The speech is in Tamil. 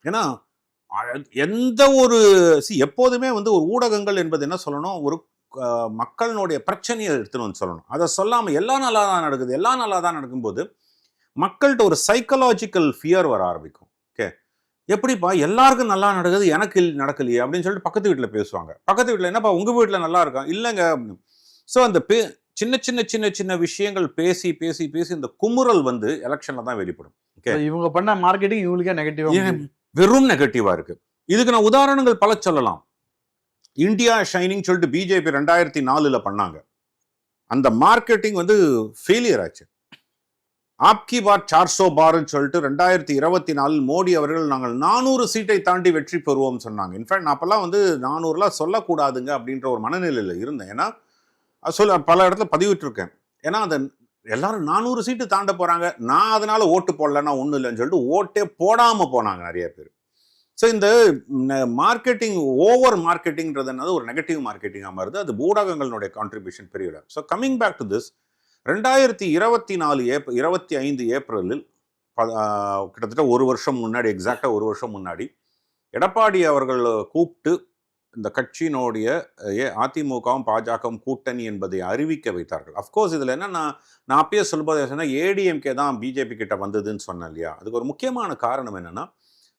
ஏன்னா எந்த ஒரு எப்போதுமே வந்து ஒரு ஊடகங்கள் என்பது என்ன சொல்லணும், ஒரு மக்களினுடைய பிரச்சனையை எடுத்துன்னு வந்து சொல்லணும். அதை சொல்லாமல் எல்லாம் நல்லா தான் நடக்குது, எல்லாம் நல்லா தான் நடக்கும்போது மக்கள்கிட்ட ஒரு சைக்கலாஜிக்கல் ஃபியர் வர ஆரம்பிக்கும். ஓகே, எப்படிப்பா எல்லாருக்கும் நல்லா நடக்குது, எனக்கு நடக்கலையே அப்படின்னு சொல்லிட்டு பக்கத்து வீட்டில் பேசுவாங்க. பக்கத்து வீட்டில் என்னப்பா உங்கள் வீட்டில் நல்லா இருக்கா, இல்லைங்க. ஸோ அந்த சின்ன சின்ன சின்ன சின்ன விஷயங்கள் பேசி பேசி பேசி இந்த குமுறல் வந்து எலெக்ஷன்ல தான் வெளிப்படும். ஓகே, இவங்க பண்ண மார்க்கெட்டிங் இவங்களுக்கே நெகட்டிவா, வெறும் நெகட்டிவா இருக்கு. இதுக்கு நான் உதாரணங்கள் பல சொல்லலாம். இந்தியா ஷைனிங் சொல்லிட்டு பிஜேபி 2004 பண்ணாங்க. அந்த மார்க்கெட்டிங் வந்து ஃபெயிலியர் ஆச்சு. ஆப்கி பார் 400 பார்ன்னு சொல்லிட்டு 2024 மோடி அவர்கள் நாங்கள் 400 சீட்டை தாண்டி வெற்றி பெறுவோம் சொன்னாங்க. இன்ஃபேக்ட் நான் அப்பெல்லாம் வந்து 400லாம் சொல்லக்கூடாதுங்க அப்படின்ற ஒரு மனநிலையில் இருந்தேன். ஏன்னா பல இடத்துல பதிவிட்டிருக்கேன். ஏன்னா அந்த எல்லாரும் 400 சீட்டு தாண்ட போறாங்க, நான் அதனால ஓட்டு போடலன்னா ஒன்றும் இல்லைன்னு சொல்லிட்டு ஓட்டே போடாம போனாங்க நிறைய பேர். ஸோ இந்த மார்க்கெட்டிங் ஓவர் மார்க்கெட்டிங்கிறது என்னது ஒரு நெகட்டிவ் மார்க்கெட்டிங்காக மாறுது. அது ஊடகங்களுடைய கான்ட்ரிபியூஷன் பெரிய. So coming back to this, 2024 ஏப்ரலில் கிட்டத்தட்ட ஒரு வருஷம் முன்னாடி, எக்ஸாக்டா ஒரு வருஷம் முன்னாடி எடப்பாடி அவர்கள் கூப்பிட்டு இந்த கட்சியினுடைய அதிமுகவும் பாஜகவும் கூட்டணி என்பதை அறிவிக்க வைத்தார்கள். அஃப்கோர்ஸ் இதில் என்ன, நான் அப்பயே சொல்லும்போது சொன்னால் ஏடிஎம்கே தான் பிஜேபி கிட்ட வந்ததுன்னு சொன்னேன் இல்லையா. அதுக்கு ஒரு முக்கியமான காரணம் என்னன்னா,